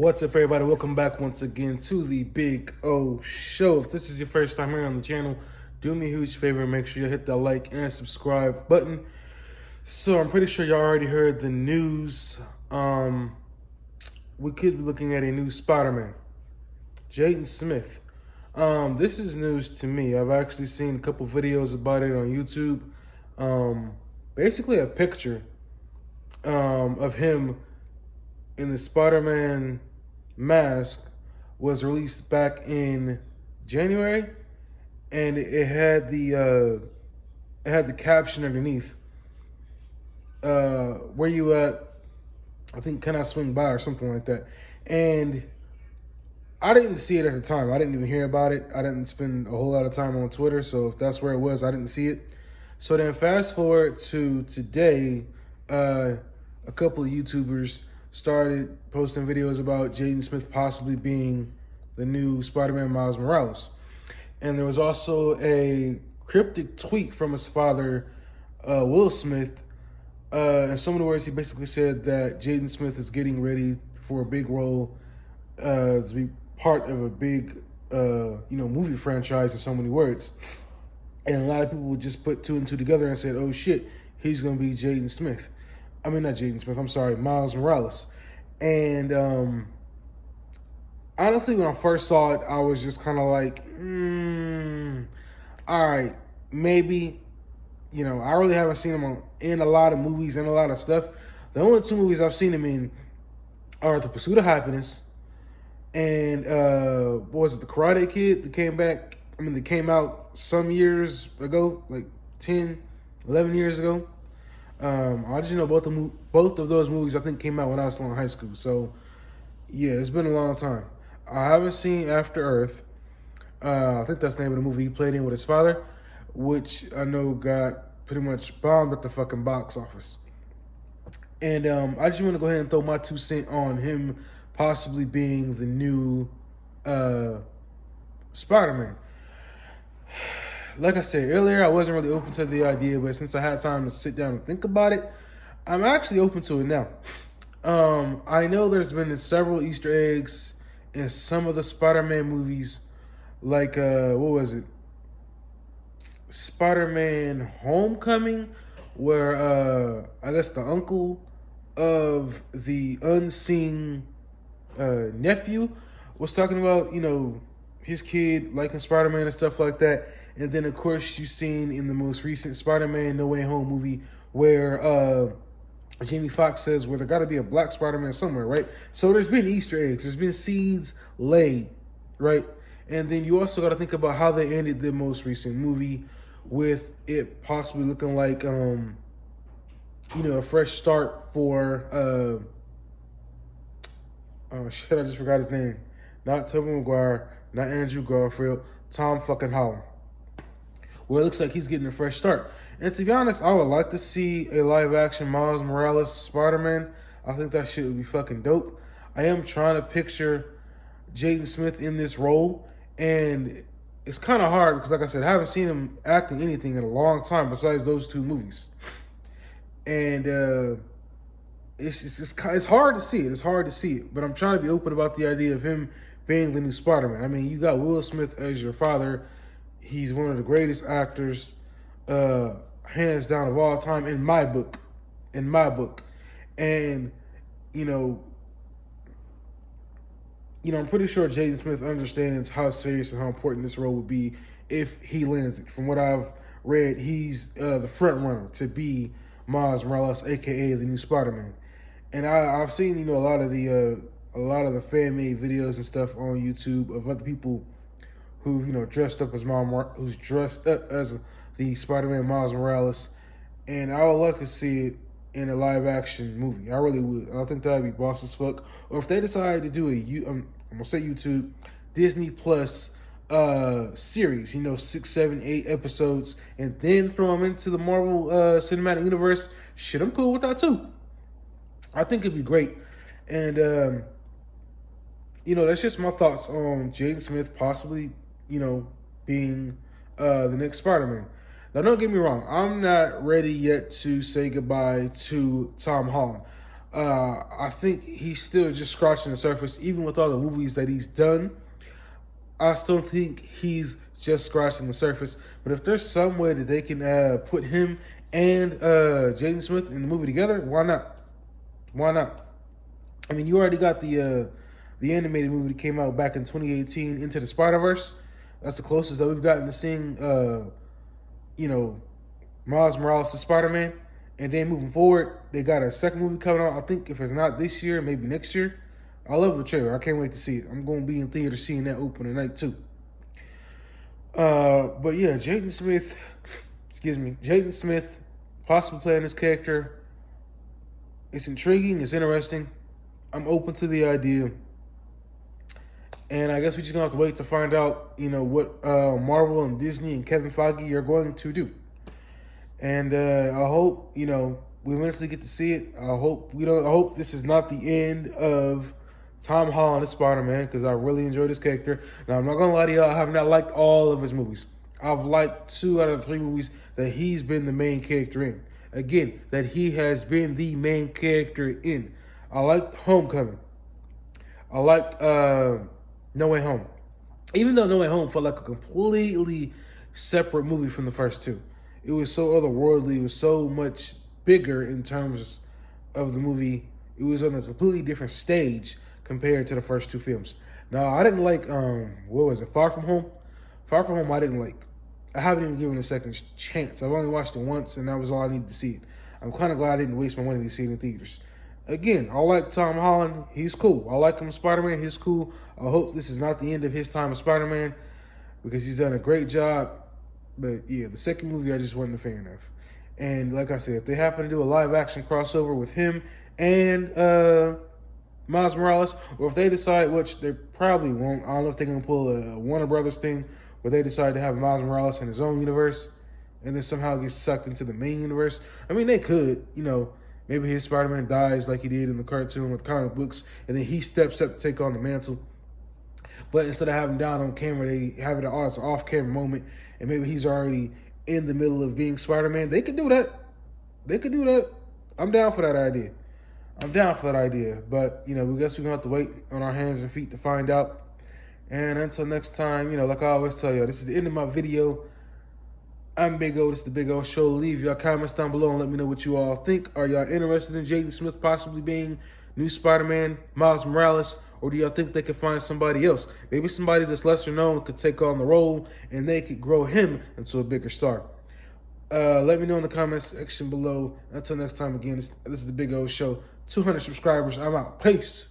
What's up, everybody? Welcome back once again to the Big O Show. If this is your first time here on the channel, do me a huge favor and make sure you hit that like and subscribe button. So I'm pretty sure y'all already heard the news. We could be looking at a new Spider-Man, Jaden Smith. This is news to me. I've actually seen a couple videos about it on YouTube. Basically a picture of him in the Spider-Man mask was released back in January, and it had the caption underneath, "Where you at? I think can I swing by?" or something like that. And I didn't see it at the time. I didn't even hear about it. I didn't spend a whole lot of time on Twitter, so if that's where it was, I didn't see it. So then fast forward to today, a couple of YouTubers started posting videos about Jaden Smith possibly being the new Spider-Man Miles Morales. And there was also a cryptic tweet from his father, Will Smith. In so many words, he basically said that Jaden Smith is getting ready for a big role, to be part of a big, movie franchise in so many words. And a lot of people would just put two and two together and said, oh shit, he's going to be Jaden Smith. I mean, not Jaden Smith, I'm sorry, Miles Morales. And honestly, when I first saw it, I was just kind of like, all right, maybe. You know, I really haven't seen him in a lot of movies and a lot of stuff. The only two movies I've seen him in are The Pursuit of Happiness and, what was it, The Karate Kid that came back. I mean, they came out some years ago, like 10, 11 years ago. I just know both of those movies I think came out when I was still in high school. So yeah, it's been a long time. I haven't seen After Earth. I think that's the name of the movie he played in with his father, which I know got pretty much bombed at the fucking box office. And I just want to go ahead and throw my 2 cents on him possibly being the new Spider-Man. Like I said earlier, I wasn't really open to the idea, but since I had time to sit down and think about it, I'm actually open to it now. I know there's been several Easter eggs in some of the Spider-Man movies, like, what was it? Spider-Man Homecoming, where I guess the uncle of the unseen nephew was talking about, his kid liking Spider-Man and stuff like that. And then, of course, you've seen in the most recent Spider-Man No Way Home movie where Jamie Foxx says, well, there got to be a black Spider-Man somewhere, right? So there's been Easter eggs. There's been seeds laid, right? And then you also got to think about how they ended the most recent movie with it possibly looking like, a fresh start for, oh, shit, I just forgot his name. Not Tobey Maguire, not Andrew Garfield, Tom fucking Holland. Well, it looks like he's getting a fresh start. And to be honest, I would like to see a live-action Miles Morales Spider-Man. I think that shit would be fucking dope. I am trying to picture Jaden Smith in this role, and it's kind of hard because, like I said, I haven't seen him acting anything in a long time besides those 2 movies. And it's hard to see it. It's hard to see it. But I'm trying to be open about the idea of him being the new Spider-Man. I mean, you got Will Smith as your father. He's one of the greatest actors, hands down, of all time in my book. And, I'm pretty sure Jaden Smith understands how serious and how important this role would be if he lands it. From what I've read, he's the front runner to be Miles Morales, aka the new Spider-Man. And I've seen, a lot of the fan-made videos and stuff on YouTube of other people who dressed up as who's dressed up as the Spider-Man Miles Morales, and I would like to see it in a live-action movie. I really would. I think that'd be boss as fuck. Or if they decide to do I'm gonna say YouTube, Disney Plus series, 6, 7, 8 episodes, and then throw them into the Marvel Cinematic Universe. Shit, I'm cool with that too. I think it'd be great, and that's just my thoughts on Jaden Smith possibly, being the next Spider-Man. Now, don't get me wrong. I'm not ready yet to say goodbye to Tom Holland. I think he's still just scratching the surface, even with all the movies that he's done. I still think he's just scratching the surface. But if there's some way that they can put him and Jaden Smith in the movie together, why not? Why not? I mean, you already got the animated movie that came out back in 2018, Into the Spider-Verse. That's the closest that we've gotten to seeing, you know, Miles Morales to Spider-Man. And then moving forward, they got a second movie coming out. I think if it's not this year, maybe next year. I love the trailer. I can't wait to see it. I'm going to be in theater seeing that opening night too. But yeah, Jaden Smith, possibly playing this character. It's intriguing. It's interesting. I'm open to the idea. And I guess we're just going to have to wait to find out, you know, what Marvel and Disney and Kevin Feige are going to do. And I hope, you know, we eventually get to see it. I hope this is not the end of Tom Holland as Spider-Man, because I really enjoy this character. Now, I'm not going to lie to y'all, I have not liked all of his movies. I've liked 2 out of the 3 movies that he's been the main character in. Again, that he has been the main character in. I liked Homecoming. I liked No Way Home. Even though No Way Home felt like a completely separate movie from the first 2. It was so otherworldly. It was so much bigger in terms of the movie. It was on a completely different stage compared to the first 2 films. Now, I didn't like, what was it, Far From Home? Far From Home I didn't like. I haven't even given it a second chance. I've only watched it once, and that was all I needed to see it. I'm kind of glad I didn't waste my money to see it in theaters. Again, I like Tom Holland. He's cool. I like him as Spider-Man. He's cool. I hope this is not the end of his time as Spider-Man, because he's done a great job. But yeah, the second movie I just wasn't a fan of. And like I said, if they happen to do a live action crossover with him and Miles Morales, or if they decide, which they probably won't, I don't know if they're going to pull a Warner Brothers thing where they decide to have Miles Morales in his own universe and then somehow gets sucked into the main universe. I mean, they could, you know, maybe his Spider-Man dies like he did in the cartoon with comic books, and then he steps up to take on the mantle. But instead of having him down on camera, they have it as an off-camera moment, and maybe he's already in the middle of being Spider-Man. They could do that. They could do that. I'm down for that idea. But, you know, we guess we're going to have to wait on our hands and feet to find out. And until next time, you know, like I always tell y'all, this is the end of my video. I'm Big O. This is the Big O Show. Leave y'all comments down below and let me know what you all think. Are y'all interested in Jaden Smith possibly being new Spider-Man, Miles Morales, or do y'all think they could find somebody else? Maybe somebody that's lesser known could take on the role and they could grow him into a bigger star. Let me know in the comments section below. Until next time, again, this is the Big O Show. 200 subscribers. I'm out. Peace.